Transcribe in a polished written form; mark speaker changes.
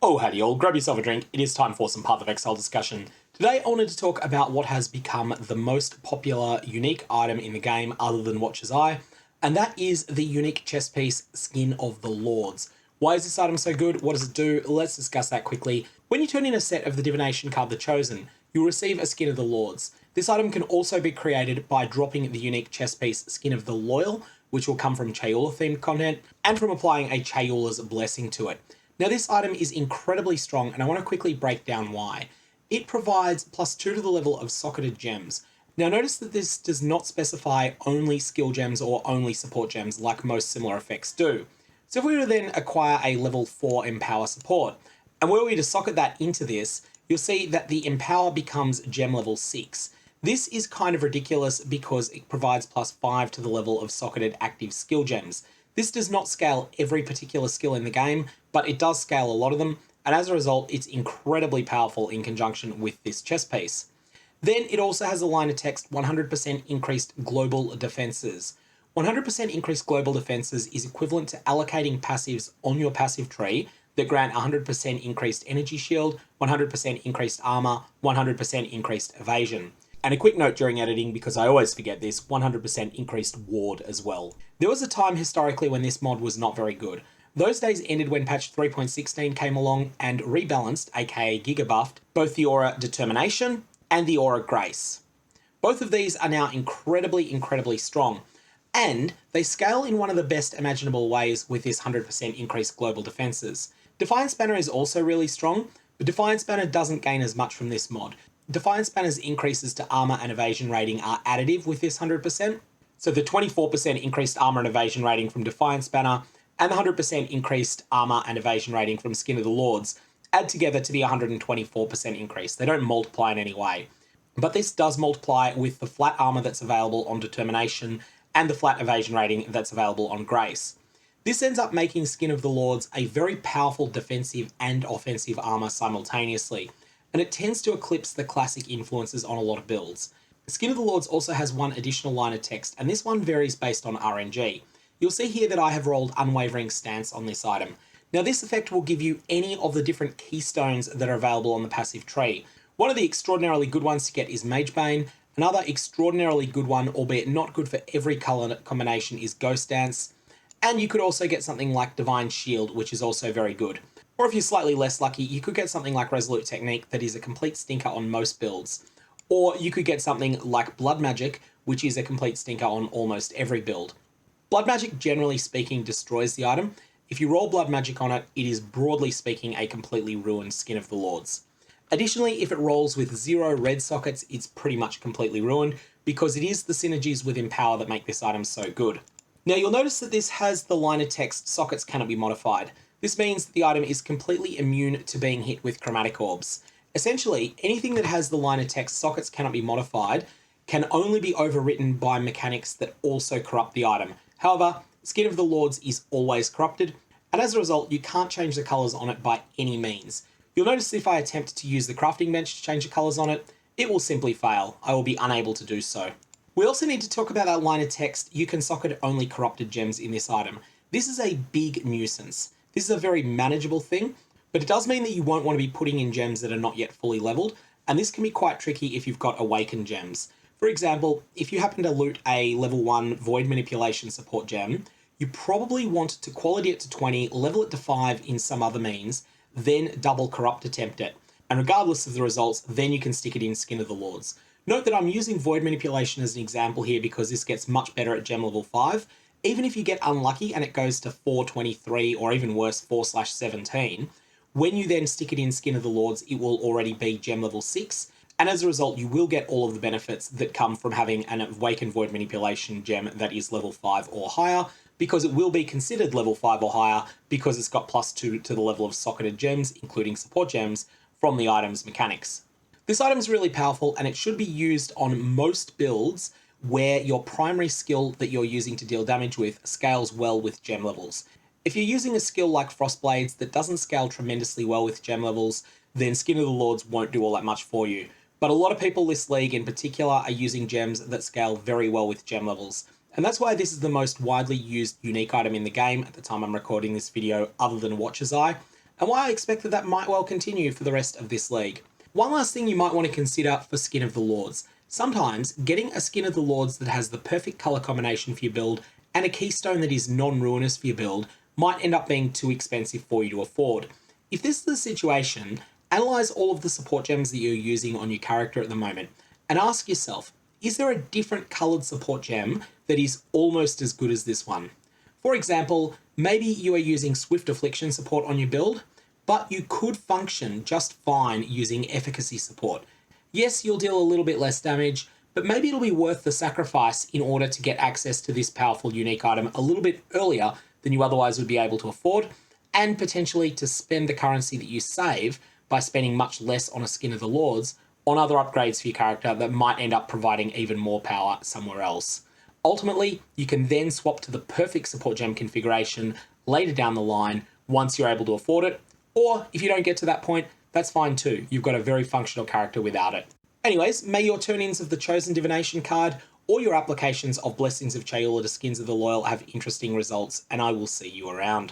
Speaker 1: Oh, howdy all, grab yourself a drink, it is time for some Path of Exile discussion. Today I wanted to talk about what has become the most popular unique item in the game other than Watcher's Eye, and that is the unique chest piece Skin of the Lords. Why is this item so good? What does it do? Let's discuss that quickly. When you turn in a set of the divination card The Chosen, you'll receive a Skin of the Lords. This item can also be created by dropping the unique chest piece Skin of the Loyal, which will come from Chayula themed content, and from applying a Chayula's Blessing to it. Now this item is incredibly strong, and I want to quickly break down why. It provides +2 to the level of socketed gems. Now notice that this does not specify only skill gems or only support gems like most similar effects do. So if we were to then acquire a level 4 Empower support, and were we to socket that into this, you'll see that the Empower becomes gem level 6. This is kind of ridiculous because it provides +5 to the level of socketed active skill gems. This does not scale every particular skill in the game, but it does scale a lot of them, and as a result, it's incredibly powerful in conjunction with this chest piece. Then it also has a line of text 100% increased global defenses. 100% increased global defenses is equivalent to allocating passives on your passive tree that grant 100% increased energy shield, 100% increased armor, 100% increased evasion. And a quick note during editing, because I always forget this, 100% increased ward as well. There was a time historically when this mod was not very good. Those days ended when patch 3.16 came along and rebalanced, aka gigabuffed, both the aura Determination and the aura Grace. Both of these are now incredibly strong, and they scale in one of the best imaginable ways with this 100% increased global defenses. Defiance Banner is also really strong, but Defiance Banner doesn't gain as much from this mod. Defiance Banner's increases to armor and evasion rating are additive with this 100%. So the 24% increased armor and evasion rating from Defiance Banner and the 100% increased armor and evasion rating from Skin of the Lords add together to be a 124% increase. They don't multiply in any way. But this does multiply with the flat armor that's available on Determination and the flat evasion rating that's available on Grace. This ends up making Skin of the Lords a very powerful defensive and offensive armor simultaneously, and it tends to eclipse the classic influences on a lot of builds. Skin of the Lords also has one additional line of text, and this one varies based on RNG. You'll see here that I have rolled Unwavering Stance on this item. Now this effect will give you any of the different keystones that are available on the passive tree. One of the extraordinarily good ones to get is Magebane. Another extraordinarily good one, albeit not good for every colour combination, is Ghost Dance. And you could also get something like Divine Shield, which is also very good. Or if you're slightly less lucky, you could get something like Resolute Technique that is a complete stinker on most builds. Or you could get something like Blood Magic, which is a complete stinker on almost every build. Blood Magic, generally speaking, destroys the item. If you roll Blood Magic on it, it is broadly speaking a completely ruined Skin of the Lords. Additionally, if it rolls with 0 red sockets, it's pretty much completely ruined, because it is the synergies with Empower that make this item so good. Now you'll notice that this has the line of text sockets cannot be modified. This means that the item is completely immune to being hit with chromatic orbs. Essentially, anything that has the line of text sockets cannot be modified can only be overwritten by mechanics that also corrupt the item. However, Skin of the Lords is always corrupted, and as a result, you can't change the colours on it by any means. You'll notice if I attempt to use the crafting bench to change the colours on it, it will simply fail. I will be unable to do so. We also need to talk about that line of text, you can socket only corrupted gems in this item. This is a big nuisance. This is a very manageable thing, but it does mean that you won't want to be putting in gems that are not yet fully leveled, and this can be quite tricky if you've got awakened gems. For example, if you happen to loot a level 1 Void Manipulation support gem, you probably want to quality it to 20, level it to 5 in some other means, then double corrupt attempt it. And regardless of the results, then you can stick it in Skin of the Lords. Note that I'm using Void Manipulation as an example here because this gets much better at gem level 5. Even if you get unlucky and it goes to 423 or even worse 4/17, when you then stick it in Skin of the Lords, it will already be gem level 6. And as a result, you will get all of the benefits that come from having an Awakened Void Manipulation gem that is level 5 or higher, because it will be considered level 5 or higher because it's got +2 to the level of socketed gems, including support gems, from the item's mechanics. This item is really powerful and it should be used on most builds where your primary skill that you're using to deal damage with scales well with gem levels. If you're using a skill like Frostblades that doesn't scale tremendously well with gem levels, then Skin of the Lords won't do all that much for you. But a lot of people this league in particular are using gems that scale very well with gem levels. And that's why this is the most widely used unique item in the game at the time I'm recording this video, other than Watcher's Eye. and why I expect that that might well continue for the rest of this league. One last thing you might want to consider for Skin of the Lords. Sometimes getting a Skin of the Lords that has the perfect colour combination for your build and a keystone that is non-ruinous for your build might end up being too expensive for you to afford. If this is the situation, analyse all of the support gems that you're using on your character at the moment and ask yourself, is there a different coloured support gem that is almost as good as this one? For example, maybe you are using Swift Affliction support on your build, but you could function just fine using efficacy support. Yes, you'll deal a little bit less damage, but maybe it'll be worth the sacrifice in order to get access to this powerful unique item a little bit earlier than you otherwise would be able to afford, and potentially to spend the currency that you save by spending much less on a Skin of the Lords on other upgrades for your character that might end up providing even more power somewhere else. Ultimately, you can then swap to the perfect support gem configuration later down the line once you're able to afford it, or if you don't get to that point, that's fine too. You've got a very functional character without it. Anyways, may your turn-ins of the Chosen Divination card or your applications of Blessings of Chayula to Skins of the Loyal have interesting results, and I will see you around.